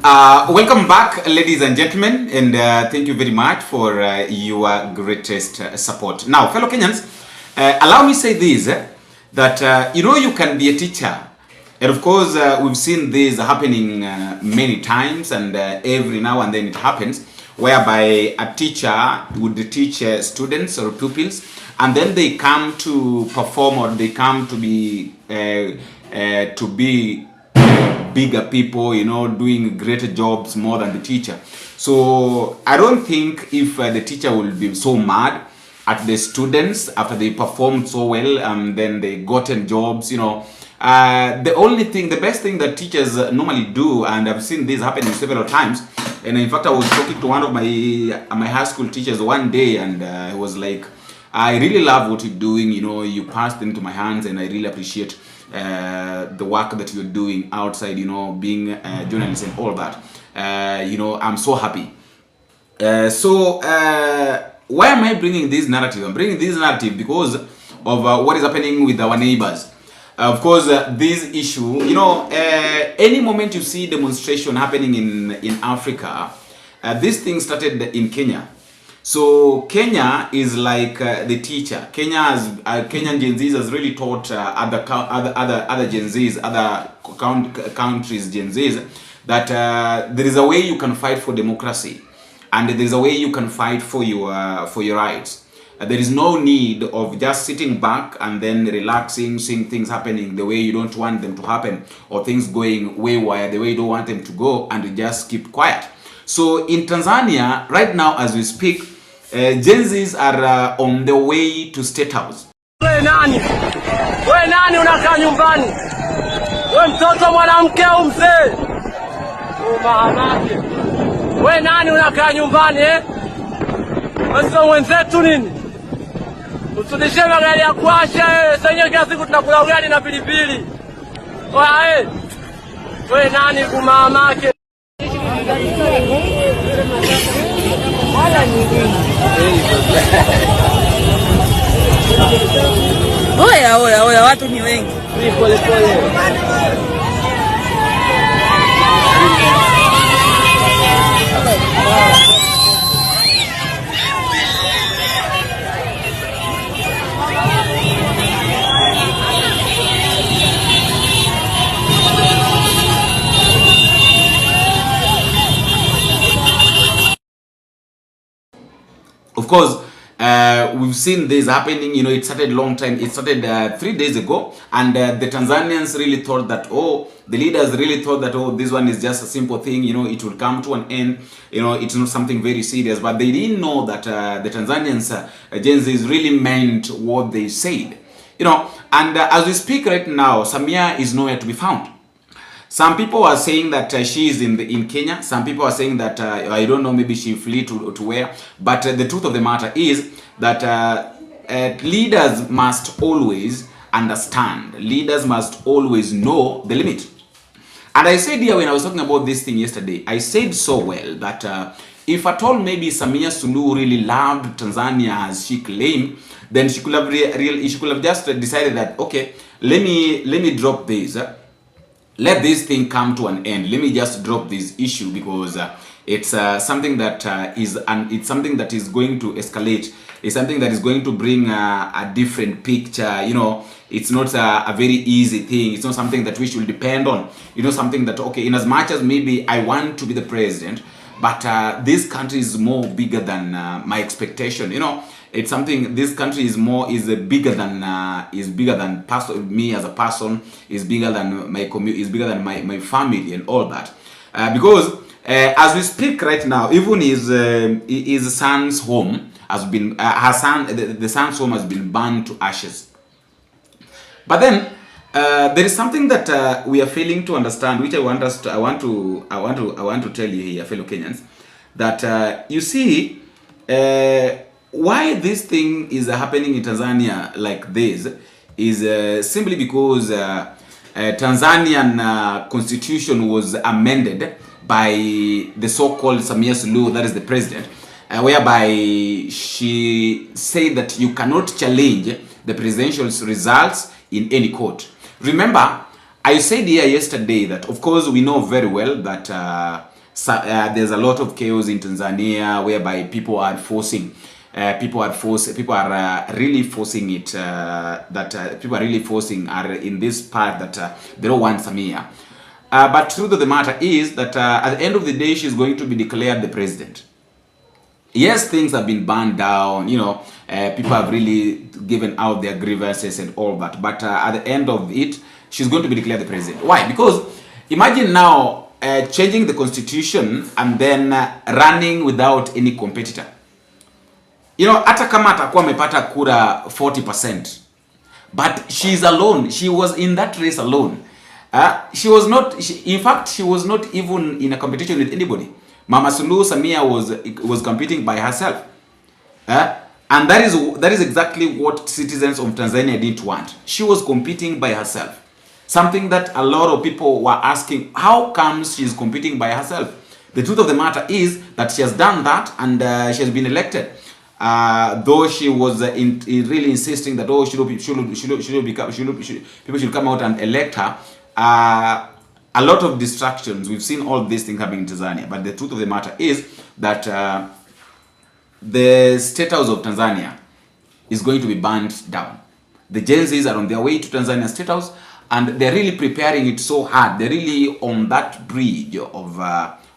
Welcome back, ladies and gentlemen, and thank you very much for your greatest support. Now, fellow Kenyans, allow me say this, that you can be a teacher. And of course, we've seen this happening many times, and every now and then it happens, whereby a teacher would teach students or pupils, and then they come to perform, or they come to be bigger people, doing greater jobs more than the teacher. So I don't think if the teacher will be so mad at the students after they performed so well and then they gotten jobs, the best thing that teachers normally do, and I've seen this happening several times, and in fact I was talking to one of my high school teachers one day, and he was like, I really love what you're doing, you passed into my hands, and I really appreciate the work that you're doing outside, being a journalist and all that. I'm so happy. Why am I bringing this narrative? I'm bringing this narrative because of what is happening with our neighbors. Of course, this issue, any moment you see demonstration happening in Africa, this thing started in Kenya. So Kenya is like the teacher. Kenyan Gen Zs has really taught other Gen Zs, other countries Gen Zs, that there is a way you can fight for democracy, and there is a way you can fight for your rights. There is no need of just sitting back and then relaxing, seeing things happening the way you don't want them to happen, or things going wayward the way you don't want them to go, and you just keep quiet. So in Tanzania, right now as we speak, Gen Zs are on the way to Statehouse. We nani unakaa nyumbani? We mtoto mwanamke au mzee? Umahamake. We nani unakaa nyumbani Wewe mwenzetu nini? Usudishe magari ya kuasha senye kila siku tunakula ugali na pilipili. We nani kumahamake? Oya, watu ni wengi. Pole pole. Of course, we've seen this happening. It started a long time. It started 3 days ago, and the Tanzanians really thought that, the leaders really thought that, this one is just a simple thing. It will come to an end. It's not something very serious. But they didn't know that the Tanzanians, Gen Zs, really meant what they said. And as we speak right now, Samia is nowhere to be found. Some people are saying that she is in Kenya. Some people are saying that, I don't know, maybe she flee to where. But the truth of the matter is that leaders must always understand. Leaders must always know the limit. And I said here when I was talking about this thing yesterday, I said so well that if at all maybe Samia Suluhu really loved Tanzania as she claimed, then she could have just decided that, okay, let me drop this. Let this thing come to an end. Let me just drop this issue because it's something that it's something that is going to escalate. It's something that is going to bring a different picture. It's not a very easy thing. It's not something that we should depend on. Something that, okay, in as much as maybe I want to be the president, but this country is more bigger than my expectation. It's something. This country is bigger than me as a person. Is bigger than my community. Is bigger than my family and all that. Because as we speak right now, even his son's home has been the son's home has been burned to ashes. But then there is something that we are failing to understand, which I want to tell you here, fellow Kenyans, that you see. Why this thing is happening in Tanzania like this is simply because Tanzanian constitution was amended by the so-called Samia Suluhu, that is the president, whereby she said that you cannot challenge the presidential results in any court. Remember, I said here yesterday that, of course, we know very well that there's a lot of chaos in Tanzania, whereby people are forcing, people are really forcing it. People are really forcing are in this part that they don't want Samia. But truth of the matter is that at the end of the day, she's going to be declared the president. Yes, things have been burned down, you know, people have really given out their grievances and all that. But at the end of it, she's going to be declared the president. Why? Because imagine now changing the constitution and then running without any competitor. You know, hata kama atakuwa amepata kura 40%, but she's alone. She was in that race alone. She was not, in fact, she was not even in a competition with anybody. Mama Suluhu Samia was competing by herself. And that is exactly what citizens of Tanzania didn't want. She was competing by herself. Something that a lot of people were asking, how comes she's competing by herself? The truth of the matter is that she has done that, and she has been elected. Though she was really insisting that people should come out and elect her. A lot of distractions. We've seen all these things happening in Tanzania. But the truth of the matter is that the Statehouse of Tanzania is going to be burned down. The Gen Zs are on their way to Tanzania Statehouse, and they're really preparing it so hard. They're really on that bridge of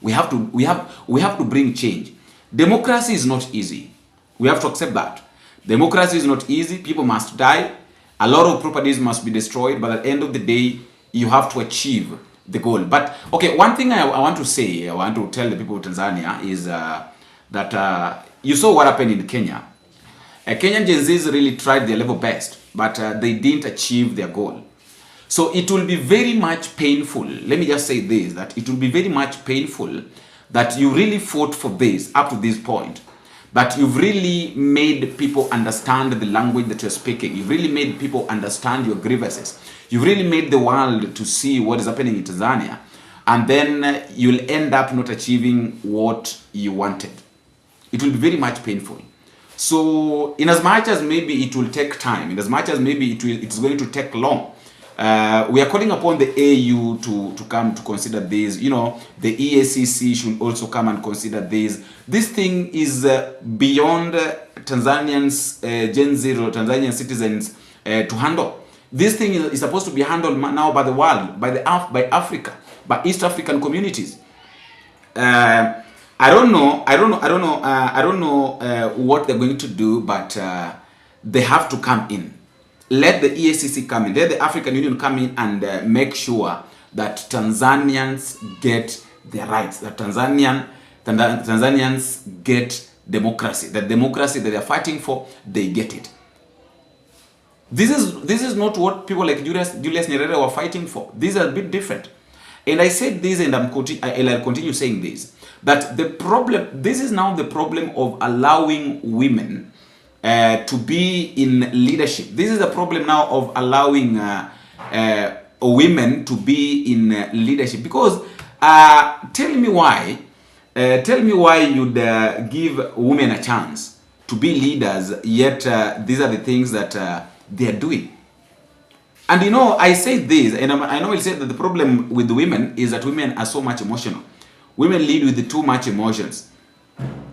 we have to bring change. Democracy is not easy. We have to accept that. Democracy is not easy. People must die. A lot of properties must be destroyed. But at the end of the day, you have to achieve the goal. But okay, one thing I want to say, I want to tell the people of Tanzania is that you saw what happened in Kenya. Kenyan Gen Zs really tried their level best, but they didn't achieve their goal. So it will be very much painful. Let me just say this, that it will be very much painful that you really fought for this up to this point. But you've really made people understand the language that you're speaking. You've really made people understand your grievances. You've really made the world to see what is happening in Tanzania. And then you'll end up not achieving what you wanted. It will be very much painful. So in as much as maybe it will take time, in as much as maybe it's going to take long, we are calling upon the AU to come to consider this. You know, the EACC should also come and consider this. This thing is beyond Tanzanians, Gen Z or Tanzanian citizens to handle. This thing is supposed to be handled now by the world, by Africa, by East African communities. I don't know what they're going to do, but they have to come in. Let the EACC come in. Let the African Union come in and make sure that Tanzanians get their rights. That Tanzanians get democracy. The democracy that they're fighting for, they get it. This is not what people like Julius Nyerere were fighting for. These are a bit different. And I said this, and I'll continue saying this. That the problem, this is now the problem of allowing women to be in leadership. This is the problem now of allowing women to be in leadership. Because tell me why you'd give women a chance to be leaders, yet these are the things that they are doing. And you know, I say this, and I know I'll say that the problem with the women is that women are so much emotional. Women lead with too much emotions.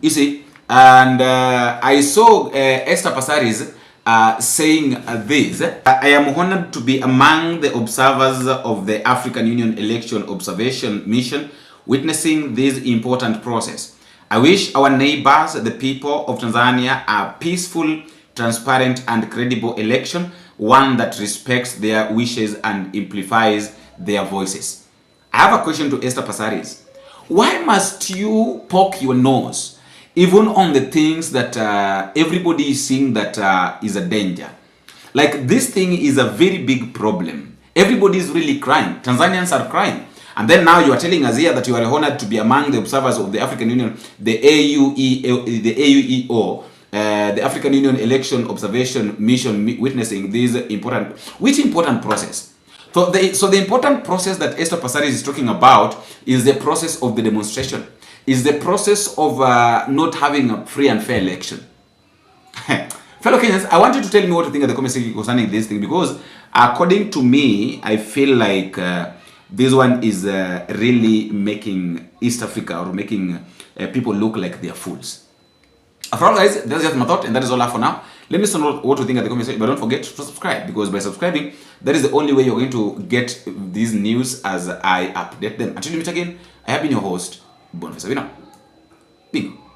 You see, and I saw Esther Pasaris saying this. I am honored to be among the observers of the African Union Election Observation Mission, witnessing this important process. I wish our neighbors, the people of Tanzania, a peaceful, transparent and credible election, one that respects their wishes and amplifies their voices. I have a question to Esther Pasaris. Why must you poke your nose even on the things that everybody is seeing that is a danger? Like, this thing is a very big problem. Everybody is really crying. Tanzanians are crying. And then now you are telling us here that you are honored to be among the observers of the African Union, the AUEO, the African Union Election Observation Mission, witnessing this important process. So the important process that Esther Pasaris is talking about is the process of the demonstration, is the process of not having a free and fair election. Fellow Kenyans, I want you to tell me what you think of the comment section concerning this thing, because According to me, I feel like this one is really making East Africa or making people look like they are fools. After all, guys, that's just my thought, and that is all I have for now. Let me know what you think at the comment section, but don't forget to subscribe, because by subscribing, that is the only way you're going to get these news as I update them. Until we meet again, I have been your host, Boniface Avina. Bingo.